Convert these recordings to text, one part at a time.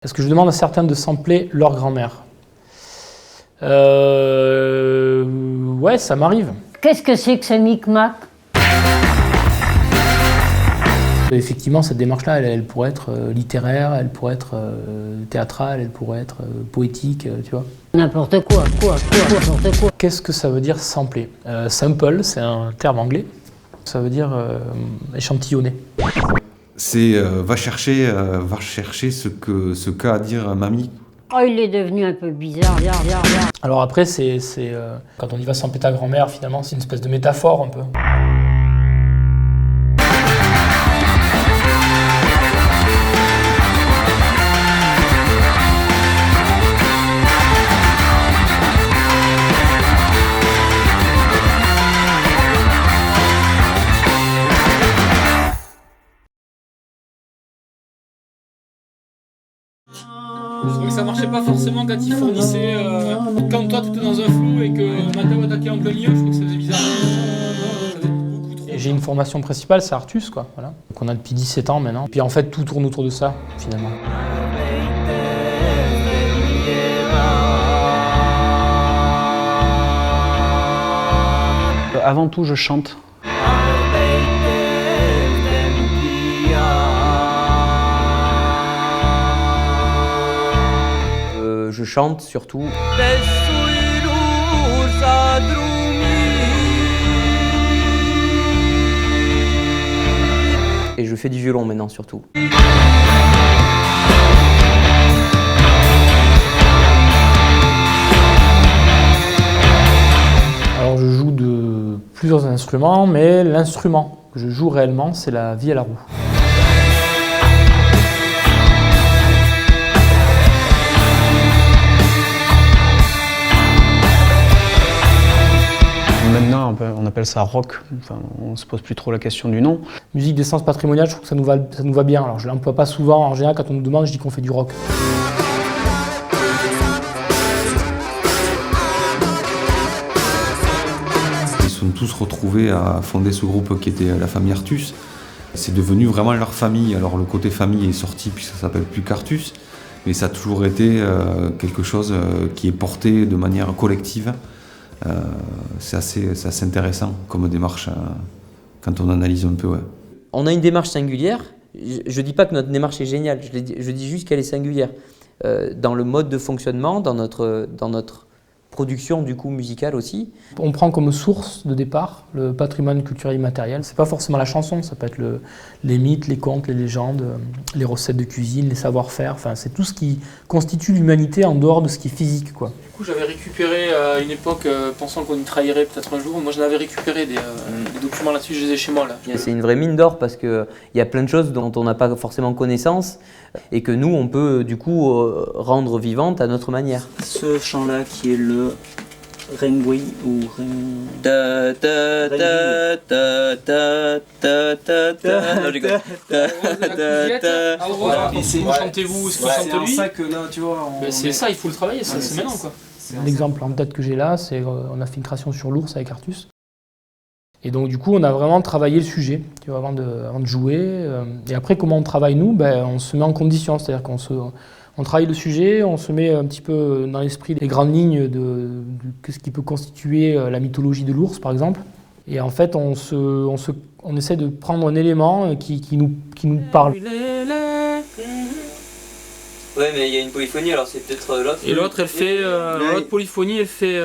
Est-ce que je demande à certains de sampler leur grand-mère? Ouais, ça m'arrive. Qu'est-ce que c'est que ce micmac? Effectivement, cette démarche-là, elle pourrait être littéraire, elle pourrait être théâtrale, elle pourrait être poétique, tu vois. N'importe quoi, n'importe quoi. Qu'est-ce que ça veut dire sampler? Sample, c'est un terme anglais. Ça veut dire échantillonner. C'est va chercher ce qu'a à dire mamie. Oh, il est devenu un peu bizarre. Alors après, quand on y va sampler ta grand-mère, finalement, c'est une espèce de métaphore un peu. Je trouvais que ça marchait pas forcément quand ils fournissaient. Quand toi t'étais dans un flou et que Mathéo attaquait en plein milieu, je trouve que ça faisait bizarre. Ça faisait beaucoup trop. J'ai une formation principale, c'est Artus, quoi, voilà. Qu'on a depuis 17 ans maintenant. Puis en fait, tout tourne autour de ça, finalement. Avant tout, je chante. Je chante surtout. Et je fais du violon maintenant surtout. Alors je joue de plusieurs instruments, mais l'instrument que je joue réellement, c'est la vie à la roue. Maintenant, on appelle ça rock. Enfin, on ne se pose plus trop la question du nom. Musique d'essence patrimoniale, je trouve que ça nous va bien. Alors je ne l'emploie pas souvent, en général quand on nous demande, je dis qu'on fait du rock. Ils sont tous retrouvés à fonder ce groupe qui était la famille Artus. C'est devenu vraiment leur famille. Alors le côté famille est sorti puis ça s'appelle plus qu'Artus, mais ça a toujours été quelque chose qui est porté de manière collective. C'est assez intéressant comme démarche quand on analyse un peu. Ouais. On a une démarche singulière. Je ne dis pas que notre démarche est géniale, je dis juste qu'elle est singulière. Dans le mode de fonctionnement, dans notre production du coup musicale aussi. On prend comme source de départ le patrimoine culturel immatériel. C'est pas forcément la chanson, ça peut être les mythes, les contes, les légendes, les recettes de cuisine, les savoir-faire. Enfin, c'est tout ce qui constitue l'humanité en dehors de ce qui est physique, quoi. Du coup, j'avais récupéré à une époque, pensant qu'on y travaillerait peut-être un jour. Moi, j'en avais récupéré des documents là-dessus, je les ai chez moi là. C'est une vraie mine d'or parce qu'il y a plein de choses dont on n'a pas forcément connaissance et que nous, on peut du coup rendre vivantes à notre manière. Ce chant-là qui est le Rengui ou Où chantez-vous, ce qu'il chante lui? C'est ça que là, tu vois. C'est ça, il faut le travailler, c'est maintenant quoi. L'exemple en tête que j'ai là, c'est on a fait une création sur l'ours avec Artus. Et donc du coup, on a vraiment travaillé le sujet, tu vois, avant de jouer. Et après, comment on travaille nous? On se met en condition, c'est-à-dire on travaille le sujet, on se met un petit peu dans l'esprit les grandes lignes de ce qui peut constituer la mythologie de l'ours, par exemple. Et en fait, on essaie de prendre un élément qui nous parle. Ouais, mais il y a une polyphonie, alors c'est peut-être l'autre. Et l'autre, elle fait l'autre polyphonie, elle fait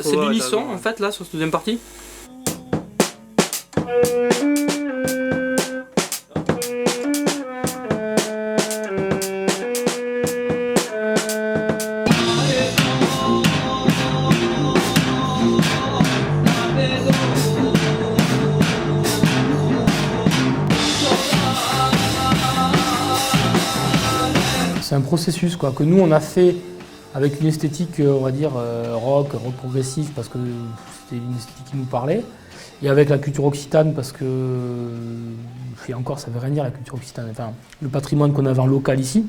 c'est l'unisson en fait là sur cette deuxième partie. C'est un processus quoi, que nous on a fait avec une esthétique, on va dire, rock progressif parce que c'était une esthétique qui nous parlait. Et avec la culture occitane parce que, et encore ça veut rien dire la culture occitane, enfin le patrimoine qu'on avait en local ici.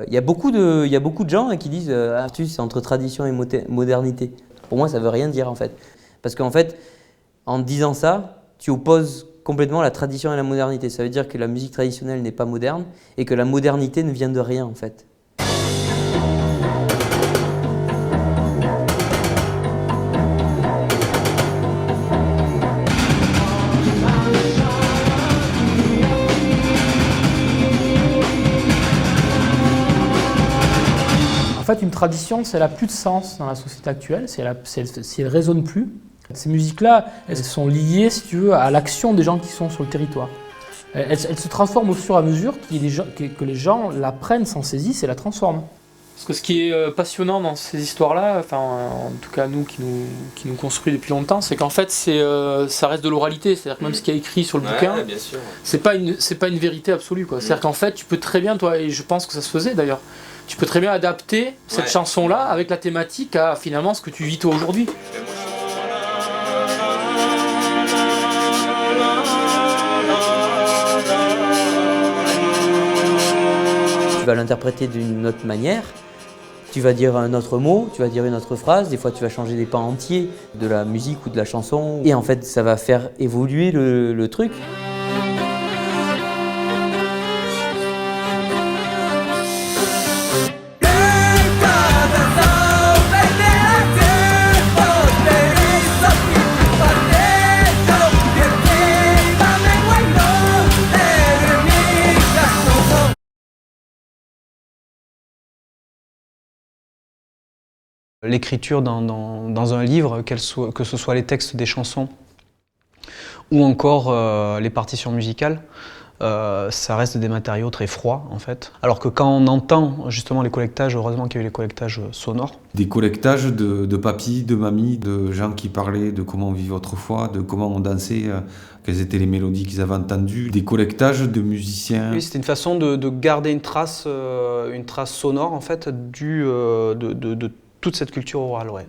Il y a beaucoup de gens qui disent Artus c'est entre tradition et modernité. Pour moi ça veut rien dire en fait. Parce qu'en fait, en disant ça, tu opposes complètement la tradition et la modernité. Ça veut dire que la musique traditionnelle n'est pas moderne et que la modernité ne vient de rien en fait. En fait, une tradition, ça n'a plus de sens dans la société actuelle, si elle ne résonne plus. Ces musiques-là, elles sont liées, si tu veux, à l'action des gens qui sont sur le territoire. Elles se transforment au fur et à mesure que les gens la prennent, s'en saisissent et la transforment. Parce que ce qui est passionnant dans ces histoires-là, enfin, en tout cas nous qui nous construit depuis longtemps, c'est qu'en fait ça reste de l'oralité, c'est-à-dire que même ce qui est écrit sur le bouquin, c'est pas une vérité absolue, quoi. C'est-à-dire qu'en fait tu peux très bien, toi, et je pense que ça se faisait d'ailleurs, tu peux très bien adapter cette chanson-là avec la thématique à finalement ce que tu vis toi aujourd'hui. Tu vas l'interpréter d'une autre manière, tu vas dire un autre mot, tu vas dire une autre phrase, des fois tu vas changer des pans entiers de la musique ou de la chanson, et en fait ça va faire évoluer le truc. L'écriture dans un livre, que ce soit les textes des chansons ou encore les partitions musicales, ça reste des matériaux très froids en fait. Alors que quand on entend justement les collectages, heureusement qu'il y a eu les collectages sonores. Des collectages de papy, de mamie, de gens qui parlaient de comment on vivait autrefois, de comment on dansait, quelles étaient les mélodies qu'ils avaient entendues. Des collectages de musiciens. Oui, c'était une façon de garder une trace sonore en fait de toute cette culture orale, ouais.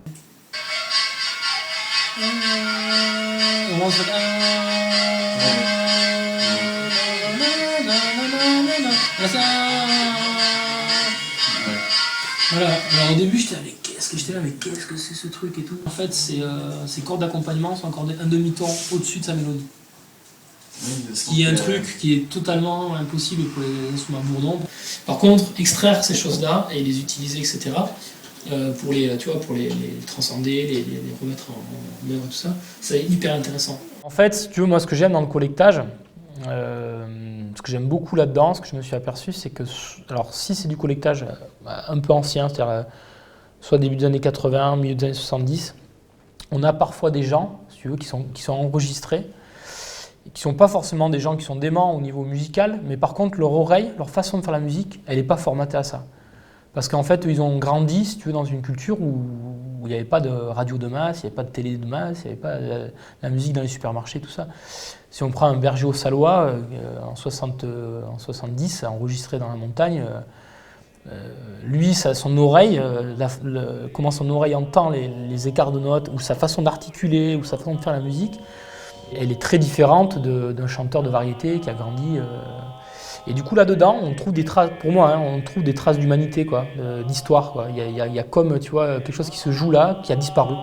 Voilà, alors au début j'étais là, mais qu'est-ce que c'est ce truc et tout. En fait, ces cordes d'accompagnement sont accordées un demi-ton au-dessus de sa mélodie. Ce qui est un truc qui est totalement impossible pour les instruments bourdons. Par contre, extraire ces choses-là et les utiliser, etc., pour les transcender, les remettre en œuvre, tout ça, c'est hyper intéressant. En fait, si tu veux, moi ce que j'aime dans le collectage, ce que j'aime beaucoup là-dedans, ce que je me suis aperçu, c'est que, alors si c'est du collectage un peu ancien, c'est-à-dire soit début des années 80, milieu des années 70, on a parfois des gens, si tu veux, qui sont enregistrés, et qui ne sont pas forcément des gens qui sont déments au niveau musical, mais par contre leur oreille, leur façon de faire la musique, elle n'est pas formatée à ça. Parce qu'en fait, ils ont grandi, si tu veux, dans une culture où il n'y avait pas de radio de masse, il n'y avait pas de télé de masse, il n'y avait pas la musique dans les supermarchés, tout ça. Si on prend un berger au Salois, en 70, enregistré dans la montagne, lui, son oreille, comment son oreille entend les écarts de notes, ou sa façon d'articuler, ou sa façon de faire la musique, elle est très différente d'un chanteur de variété qui a grandi. Et du coup, là-dedans, on trouve des traces, pour moi, on trouve des traces d'humanité, quoi, d'histoire, quoi. Il y a comme, tu vois, quelque chose qui se joue là, qui a disparu.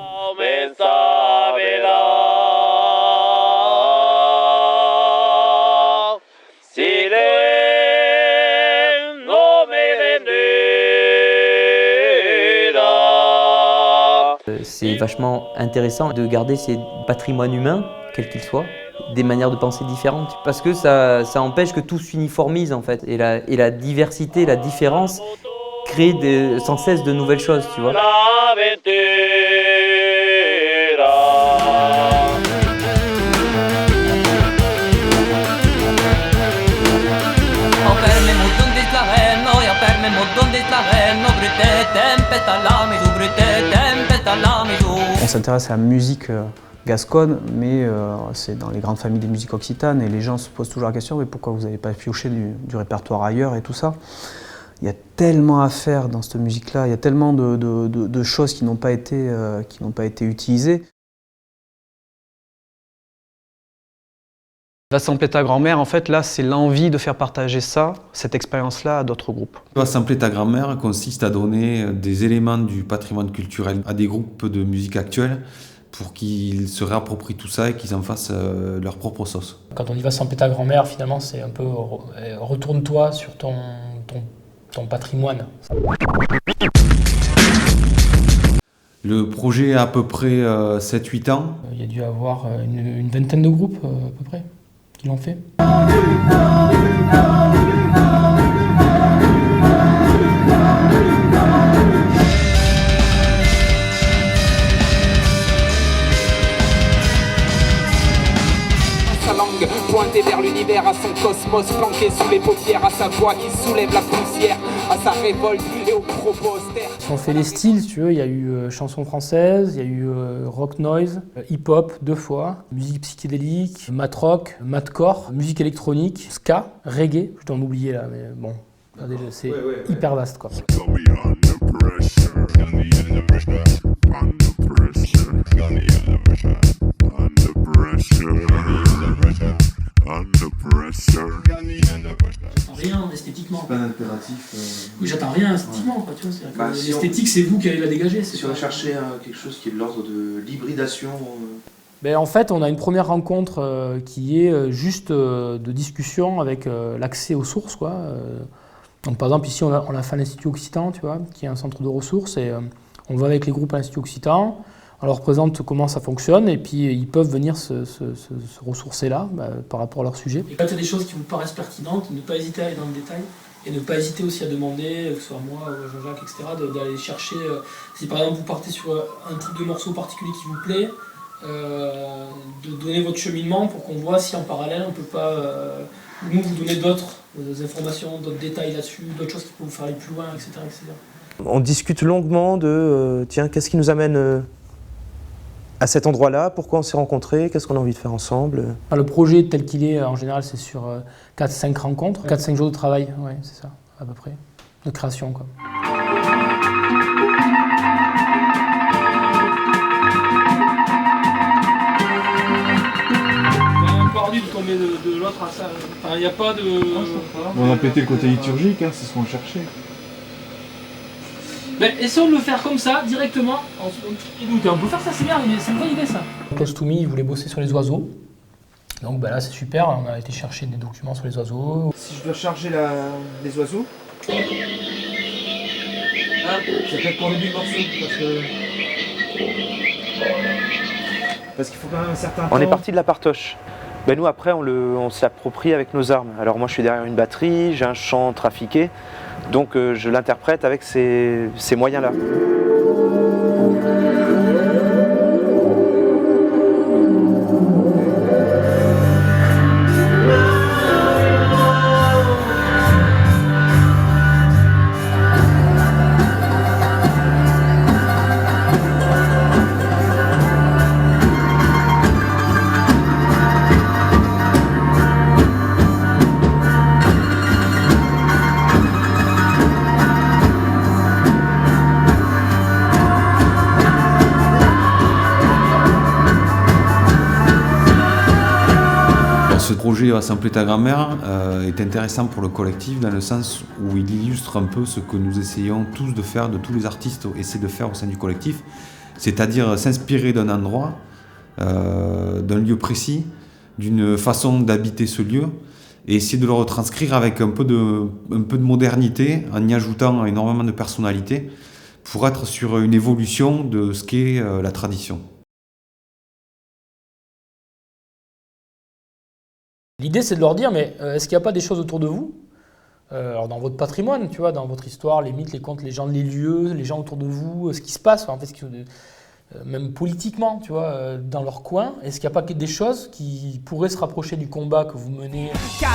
C'est vachement intéressant de garder ces patrimoines humains, quels qu'ils soient, des manières de penser différentes, parce que ça empêche que tout s'uniformise en fait, et la diversité, la différence crée sans cesse de nouvelles choses, tu vois. On s'intéresse à la musique gasconne, mais c'est dans les grandes familles des musiques occitanes, et les gens se posent toujours la question, mais pourquoi vous n'avez pas pioché du répertoire ailleurs et tout ça. Il y a tellement à faire dans cette musique-là, il y a tellement de choses qui n'ont pas été utilisées. Va sampler ta grand-mère, en fait, là, c'est l'envie de faire partager ça, cette expérience-là, à d'autres groupes. Va sampler ta grand-mère consiste à donner des éléments du patrimoine culturel à des groupes de musique actuelle pour qu'ils se réapproprient tout ça et qu'ils en fassent leur propre sauce. Quand on y va sans péta grand-mère, finalement, c'est un peu retourne-toi sur ton patrimoine. Le projet a à peu près 7-8 ans. Il y a dû avoir une vingtaine de groupes à peu près qui l'ont fait. Pointé vers l'univers, à son cosmos, planqué sous les paupières, à sa voix qui soulève la poussière, à sa révolte et au propos austère. Si on fait les styles, si tu veux, il y a eu chanson française, il y a eu rock noise, hip-hop 2 fois, musique psychédélique, mat rock, matcore, musique électronique, ska, reggae, je dois en oublier là, mais bon, c'est hyper vaste quoi. Rien esthétiquement. C'est pas un impératif. Oui, j'attends rien esthétiquement, quoi, tu vois. Bah, l'esthétique, c'est vous qui allez la dégager. Si on a cherché quelque chose qui est de l'ordre de l'hybridation. Ben, en fait, on a une première rencontre qui est juste de discussion avec l'accès aux sources, quoi. Donc, par exemple, ici, on a fait l'Institut Occitan, tu vois, qui est un centre de ressources, et on va avec les groupes à l'Institut Occitan. On leur présente comment ça fonctionne et puis ils peuvent venir se ressourcer là par rapport à leur sujet. Et quand il y a des choses qui vous paraissent pertinentes, ne pas hésiter à aller dans le détail et ne pas hésiter aussi à demander, que ce soit moi, Jean-Jacques, etc., d'aller chercher. Si par exemple vous partez sur un type de morceau particulier qui vous plaît, de donner votre cheminement pour qu'on voit si en parallèle on ne peut pas nous vous donner d'autres informations, d'autres détails là-dessus, d'autres choses qui peuvent vous faire aller plus loin, etc. etc. On discute longuement de tiens, qu'est-ce qui nous amène à cet endroit-là, pourquoi on s'est rencontrés, qu'est-ce qu'on a envie de faire ensemble. Le projet tel qu'il est, en général, c'est sur 4-5 rencontres, 4-5 jours de travail, ouais, c'est ça, à peu près, de création, quoi. On part de tomber de l'autre à ça. Il n'y a pas de... On a pété le côté liturgique, hein, c'est ce qu'on cherchait. Ben, essayons de le faire comme ça, directement. On peut faire ça, c'est bien, c'est une bonne idée ça. Close to Me, il voulait bosser sur les oiseaux. Donc là, c'est super, on a été chercher des documents sur les oiseaux. Si je dois charger les oiseaux, c'est peut-être pour le début du morceau, parce qu'il faut quand même un certain temps. On est parti de la partoche. Ben nous, après, on s'approprie avec nos armes. Alors moi, je suis derrière une batterie, j'ai un chant trafiqué. Donc je l'interprète avec ces moyens-là. Ce projet Rassembler ta grand-mère est intéressant pour le collectif dans le sens où il illustre un peu ce que nous essayons tous de faire, de tous les artistes essaient de faire au sein du collectif, c'est-à-dire s'inspirer d'un endroit, d'un lieu précis, d'une façon d'habiter ce lieu et essayer de le retranscrire avec un peu de modernité en y ajoutant énormément de personnalité pour être sur une évolution de ce qu'est la tradition. L'idée, c'est de leur dire, mais est-ce qu'il n'y a pas des choses autour de vous, alors dans votre patrimoine, tu vois, dans votre histoire, les mythes, les contes, les gens, les lieux, les gens autour de vous, ce qui se passe, en fait, même politiquement, tu vois, dans leur coin, est-ce qu'il n'y a pas des choses qui pourraient se rapprocher du combat que vous menez? 4,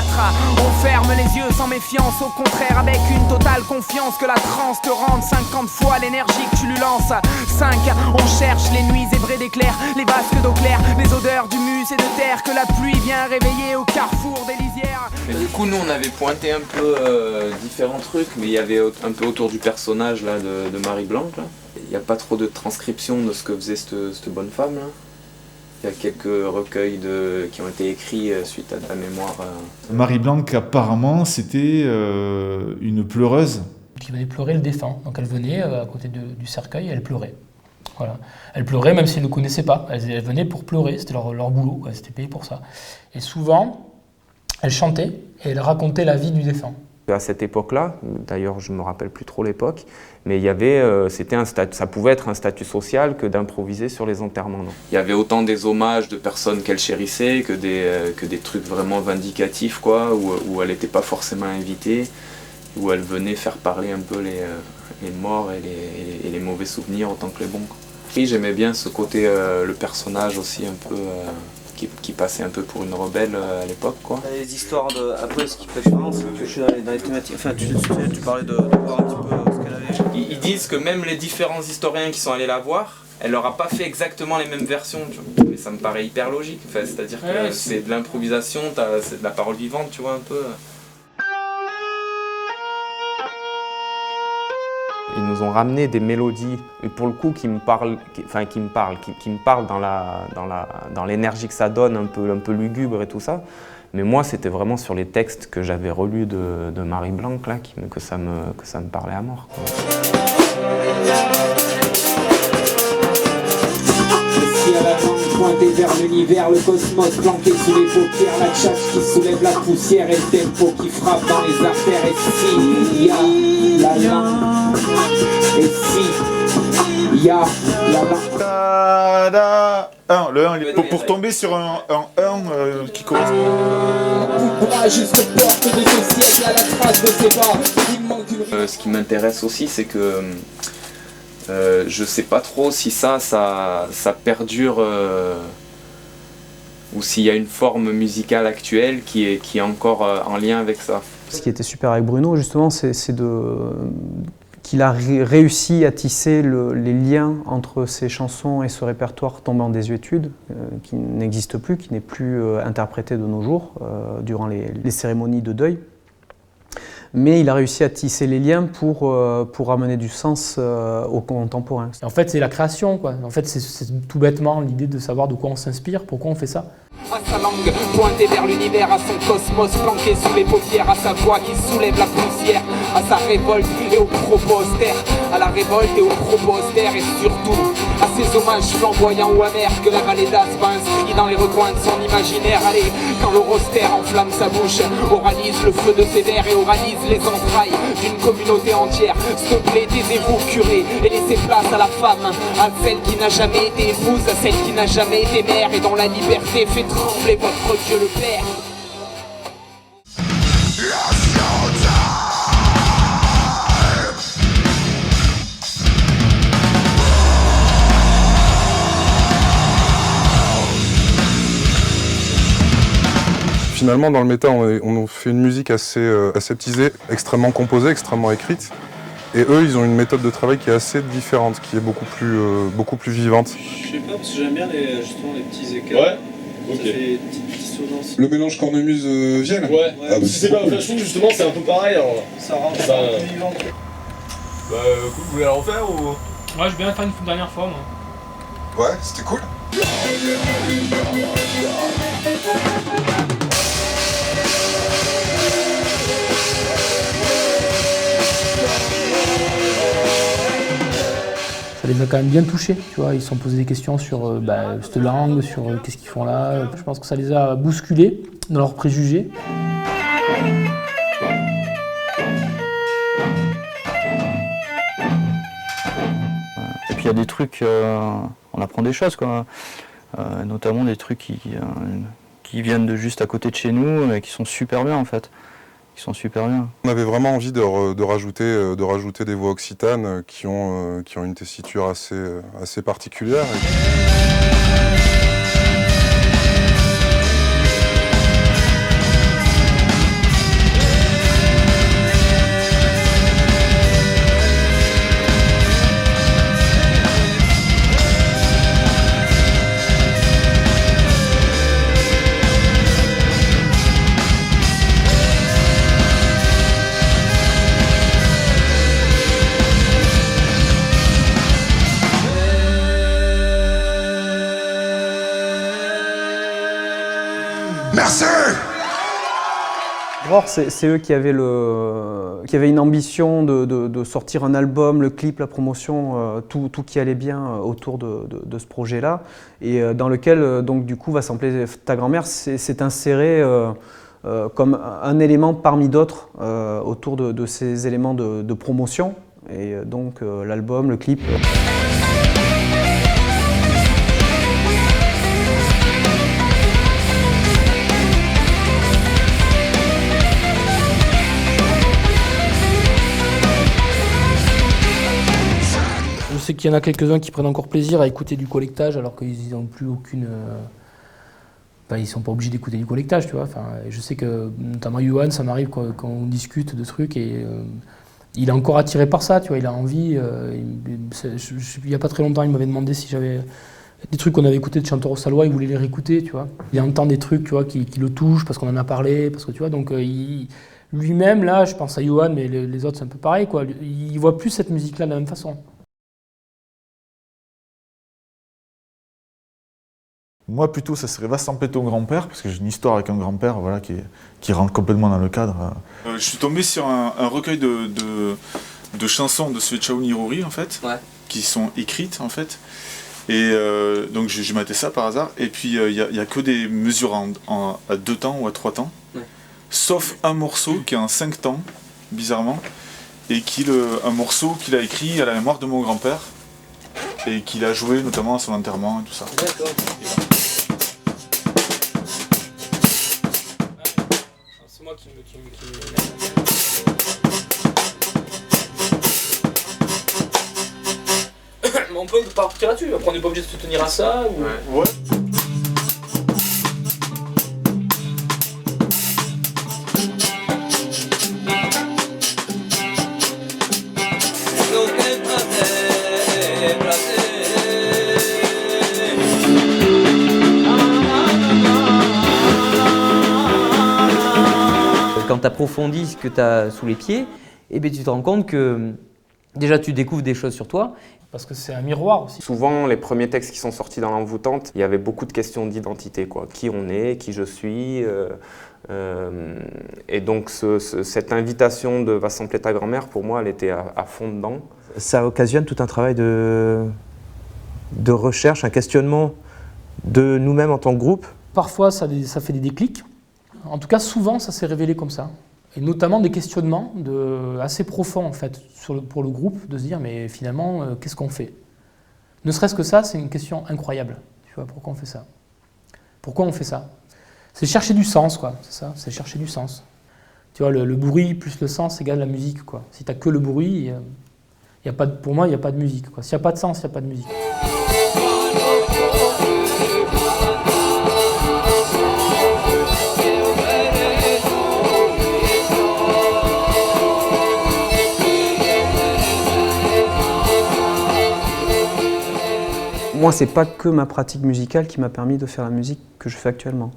on ferme les yeux sans méfiance, au contraire avec une totale confiance que la transe te rende 50 fois l'énergie que tu lui lances. 5, on cherche les nuits zébrées d'éclairs, les vasques d'eau claire, les odeurs d'humus et de terre que la pluie vient réveiller au carrefour des lisières. Mais du coup, nous on avait pointé un peu différents trucs, mais il y avait un peu autour du personnage là, de Marie Blanc. Là. Il n'y a pas trop de transcription de ce que faisait cette bonne femme. Là. Il y a quelques recueils qui ont été écrits suite à la mémoire. Marie Blanc, apparemment, c'était une pleureuse. Qui venait pleurer le défunt. Donc elle venait à côté du cercueil et elle pleurait. Voilà. Elles pleuraient même si elles ne connaissaient pas. Elles venaient pour pleurer, c'était leur boulot, quoi. Elles étaient payées pour ça. Et souvent, elles chantaient et elles racontaient la vie du défunt. À cette époque-là, d'ailleurs je ne me rappelle plus trop l'époque, mais il y avait, ça pouvait être un statut social que d'improviser sur les enterrements. Non. Il y avait autant des hommages de personnes qu'elle chérissait que des trucs vraiment vindicatifs, quoi, où elle n'était pas forcément invitée, où elle venait faire parler un peu les morts et les mauvais souvenirs autant que les bons. Et j'aimais bien ce côté, le personnage aussi un peu... Qui passait un peu pour une rebelle à l'époque, quoi. Les histoires de... Après, ce qui fait différence, c'est que je suis dans les thématiques... Enfin, tu parlais de voir un petit peu ce qu'elle avait... Ils disent que même les différents historiens qui sont allés la voir, elle leur a pas fait exactement les mêmes versions, tu vois. Mais ça me paraît hyper logique, enfin, c'est-à-dire que c'est de l'improvisation, c'est de la parole vivante, tu vois, un peu. Ils nous ont ramené des mélodies, et pour le coup, qui me parlent dans l'énergie que ça donne, un peu lugubre et tout ça. Mais moi, c'était vraiment sur les textes que j'avais relus de Marie Blanc, là, que ça me parlait à mort, quoi. À la langue pointée vers l'univers, le cosmos planté sous les paupières, la tchatche qui soulève la poussière et le tempo qui frappe dans les artères. Et si y a la langue, et si y a la langue. Le 1, pour tomber sur un 1 qui correspond. Ce qui m'intéresse aussi, c'est que je sais pas trop si ça perdure ou s'il y a une forme musicale actuelle qui est encore en lien avec ça. Ce qui était super avec Bruno, justement, c'est qu'il a réussi à tisser les liens entre ses chansons et ce répertoire tombé en désuétude, qui n'existe plus, qui n'est plus interprété de nos jours durant les cérémonies de deuil. Mais il a réussi à tisser les liens pour amener du sens au contemporain. En fait, c'est la création, quoi. En fait, c'est tout bêtement l'idée de savoir de quoi on s'inspire, pourquoi on fait ça. À sa langue pointée vers l'univers, à son cosmos planqué sous les paupières, à sa voix qui soulève la poussière, à sa révolte et aux propos austères, à la révolte et aux propos austères, et surtout à ses hommages flamboyants ou amers que la vallée d'As va inscrit dans les recoins de son imaginaire. Allez, quand le roster enflamme sa bouche, oralise le feu de ses vers et oralise les entrailles d'une communauté entière. S'il te plaît, taisez-vous, curé, et laissez place à la femme, à celle qui n'a jamais été épouse, à celle qui n'a jamais été mère, et dont la liberté fait trembler votre Dieu le Père. Finalement, dans le méta, on fait une musique assez aseptisée, extrêmement composée, extrêmement écrite. Et eux, ils ont une méthode de travail qui est assez différente, qui est beaucoup plus vivante. Je sais pas, parce que j'aime bien justement les petits écarts. Ouais, ok. Ça fait des petites dissonances. Le mélange cornemuse-vienne. Ouais. Ah, bah, Si c'est pas flashing, justement, c'est un peu pareil. Alors là. Ça rend ça plus vivant. Bah, cool, vous voulez la refaire ou... Ouais, je vais bien faire une dernière fois, moi. Ouais, c'était cool. Ça les a quand même bien touchés, tu vois. Ils se sont posés des questions sur cette langue, sur qu'est-ce qu'ils font là. Je pense que ça les a bousculés dans leurs préjugés. Et puis il y a des trucs, on apprend des choses, quoi. Notamment des trucs qui viennent de juste à côté de chez nous et qui sont super bien en fait. Qui sont super bien. On avait vraiment envie de rajouter des voix occitanes qui ont une tessiture assez particulière. Merci. Roar, c'est eux qui avaient une ambition de sortir un album, le clip, la promotion, tout qui allait bien autour de ce projet-là, et dans lequel donc du coup va sampler Ta grand-mère, c'est inséré comme un élément parmi d'autres autour de ces éléments de promotion, et donc l'album, le clip. Je sais qu'il y en a quelques-uns qui prennent encore plaisir à écouter du collectage alors qu'ils n'ont plus aucune... ils sont pas obligés d'écouter du collectage, tu vois. Enfin, je sais que, notamment Johan, ça m'arrive quand on discute de trucs et il est encore attiré par ça, tu vois. Il a envie... il n'y a pas très longtemps, il m'avait demandé si j'avais... Des trucs qu'on avait écoutés de chanteurs au Salois, il voulait les réécouter, tu vois. Il entend des trucs, tu vois, qui le touchent parce qu'on en a parlé, parce que, tu vois, donc lui-même, là, je pense à Johan, mais les autres, c'est un peu pareil, quoi. Il voit plus cette musique-là de la même façon. Moi, plutôt, ça serait Va sampler ton grand-père, parce que j'ai une histoire avec un grand-père, voilà, qui rentre complètement dans le cadre. Je suis tombé sur un recueil de chansons de Svetcha Nirori, en fait, qui sont écrites, en fait. Et donc j'ai maté ça par hasard, et puis il n'y a que des mesures à 2 temps ou à 3 temps, sauf un morceau qui est en 5 temps, bizarrement, et un morceau qu'il a écrit à la mémoire de mon grand-père, et qu'il a joué notamment à son enterrement et tout ça. D'accord. C'est moi qui me... On peut partir là-dessus, après on n'est pas obligé de se tenir à ça ou... Ouais. Quand tu approfondis ce que tu as sous les pieds, eh bien, tu te rends compte que déjà tu découvres des choses sur toi. Parce que c'est un miroir aussi. Souvent, les premiers textes qui sont sortis dans l'envoûtante, il y avait beaucoup de questions d'identité, quoi. Qui on est, qui je suis. Et donc, cette invitation de Va sampler ta grand-mère, pour moi, elle était à fond dedans. Ça occasionne tout un travail de recherche, un questionnement de nous-mêmes en tant que groupe. Parfois, ça fait des déclics. En tout cas, souvent, ça s'est révélé comme ça. Et notamment des questionnements assez profonds, en fait, pour le groupe, de se dire, mais finalement, qu'est-ce qu'on fait? Ne serait-ce que ça, c'est une question incroyable. Tu vois, pourquoi on fait ça? Pourquoi on fait ça? C'est chercher du sens, quoi, c'est ça, c'est chercher du sens. Tu vois, le bruit plus le sens égale la musique, quoi. Si tu n'as que le bruit, pour moi, il n'y a pas de musique, quoi. S'il n'y a pas de sens, il n'y a pas de musique. Moi, c'est pas que ma pratique musicale qui m'a permis de faire la musique que je fais actuellement.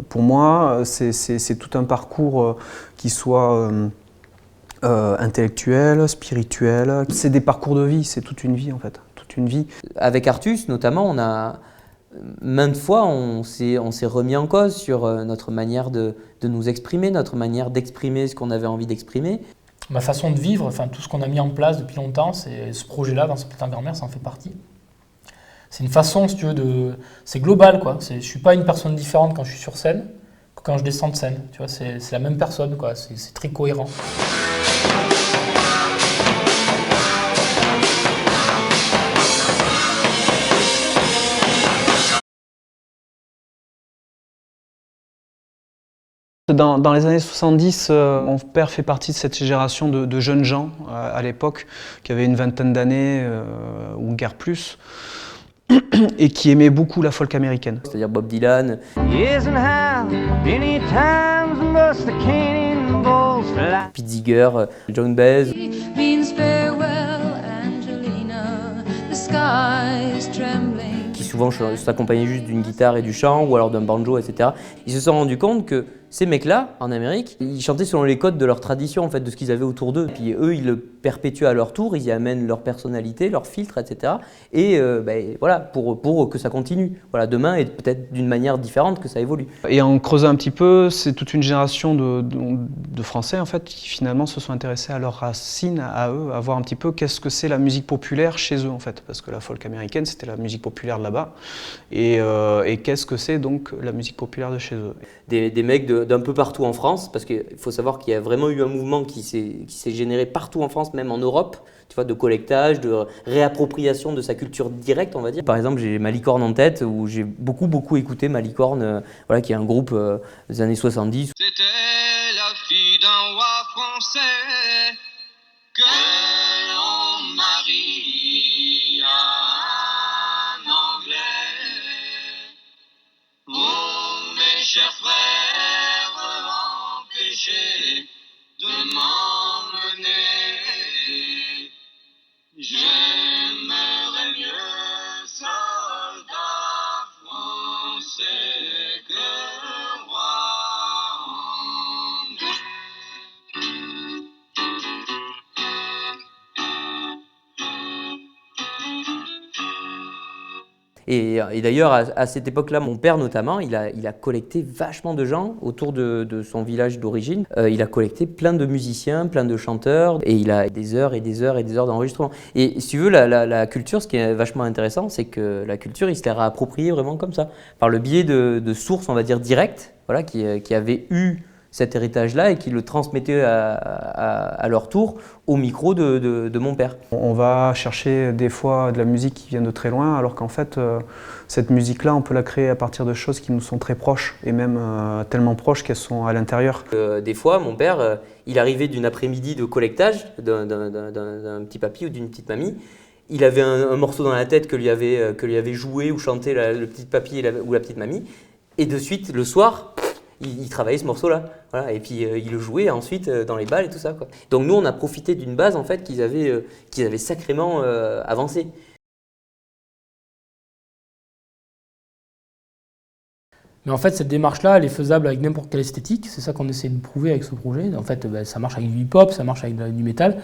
Pour moi, c'est tout un parcours qui soit intellectuel, spirituel. C'est des parcours de vie, c'est toute une vie en fait, toute une vie. Avec Artus, notamment, maintes fois, on s'est remis en cause sur notre manière de nous exprimer, notre manière d'exprimer ce qu'on avait envie d'exprimer. Ma façon de vivre, enfin tout ce qu'on a mis en place depuis longtemps, c'est ce projet-là, Va sampler ta grand-mère, ça en fait partie. C'est une façon, si tu veux, c'est global, quoi. Je ne suis pas une personne différente quand je suis sur scène que quand je descends de scène. Tu vois, c'est la même personne, quoi. C'est très cohérent. Dans les années 70, mon père fait partie de cette génération de jeunes gens à l'époque qui avaient une vingtaine d'années ou guère plus. Et qui aimait beaucoup la folk américaine. C'est-à-dire Bob Dylan. Pete Seeger, Joan Baez. Qui souvent s'accompagnaient juste d'une guitare et du chant, ou alors d'un banjo, etc. Ils se sont rendus compte que Ces mecs-là, en Amérique, ils chantaient selon les codes de leur tradition, en fait, de ce qu'ils avaient autour d'eux. Puis eux, ils le perpétuent à leur tour, ils y amènent leur personnalité, leur filtre, etc. Et voilà, pour que ça continue. Voilà, demain, et peut-être d'une manière différente que ça évolue. Et en creusant un petit peu, c'est toute une génération de Français, en fait, qui finalement se sont intéressés à leurs racines, à eux, à voir un petit peu qu'est-ce que c'est la musique populaire chez eux, en fait. Parce que la folk américaine, c'était la musique populaire de là-bas. Et qu'est-ce que c'est donc la musique populaire de chez eux. Des mecs d'un peu partout en France, parce qu'il faut savoir qu'il y a vraiment eu un mouvement qui s'est généré partout en France, même en Europe, tu vois, de collectage, de réappropriation de sa culture directe, on va dire. Par exemple, j'ai Malicorne en tête, où j'ai beaucoup écouté Malicorne, voilà, qui est un groupe des années 70. C'était la fille d'un roi français que l'on marie à un Anglais. Oh, mes chers frères, empêchez de m'emmener. J'aimerais mieux soldat français que roi anglais. Et d'ailleurs, à cette époque-là, mon père notamment, il a collecté vachement de gens autour de son village d'origine. Il a collecté plein de musiciens, plein de chanteurs, et il a des heures et des heures et des heures d'enregistrement. Et si tu veux, la culture, ce qui est vachement intéressant, c'est que la culture, il se l'est réappropriée vraiment comme ça, par le biais de sources, on va dire, directes, voilà, qui avaient eu cet héritage-là et qui le transmettaient à leur tour au micro de mon père. On va chercher des fois de la musique qui vient de très loin, alors qu'en fait, cette musique-là, on peut la créer à partir de choses qui nous sont très proches, et même tellement proches qu'elles sont à l'intérieur. Des fois, mon père, il arrivait d'une après-midi de collectage d'un petit papy ou d'une petite mamie. Il avait un morceau dans la tête que lui avait joué ou chanté le petit papy ou la petite mamie. Et de suite, le soir, il travaillait ce morceau-là, voilà, et puis il le jouait ensuite dans les balles et tout ça, quoi. Donc nous, on a profité d'une base en fait qu'ils avaient sacrément avancée. Mais en fait, cette démarche-là, elle est faisable avec n'importe quelle esthétique. C'est ça qu'on essaie de prouver avec ce projet. En fait, ça marche avec du hip-hop, ça marche avec du métal,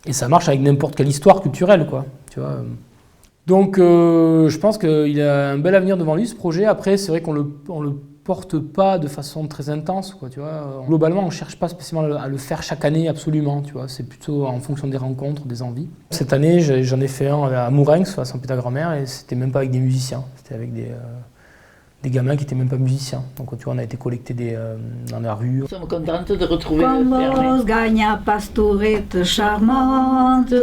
et ça marche avec n'importe quelle histoire culturelle, quoi. Tu vois. Donc, je pense qu'il a un bel avenir devant lui, ce projet. Après, c'est vrai qu'on le porte pas de façon très intense, quoi, tu vois. Globalement, on cherche pas spécialement à le faire chaque année absolument, tu vois. C'est plutôt en fonction des rencontres, des envies. Cette année, j'en ai fait un à Mourenx, à Saint-Péter-Grand-Mère, et c'était même pas avec des musiciens, c'était avec des gamins qui étaient même pas musiciens. Donc, tu vois, on a été collectés dans la rue. Nous sommes contentes de retrouver Como gagna pastorette charmante.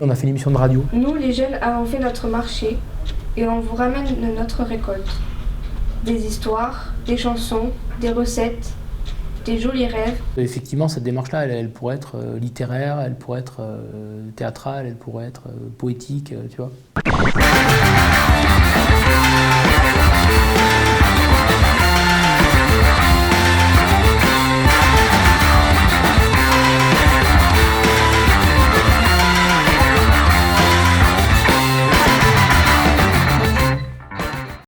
On a fait une émission de radio. Nous, les jeunes, avons fait notre marché et on vous ramène notre récolte. Des histoires, des chansons, des recettes, des jolis rêves. Effectivement, cette démarche-là, elle pourrait être littéraire, elle pourrait être théâtrale, elle pourrait être poétique, tu vois.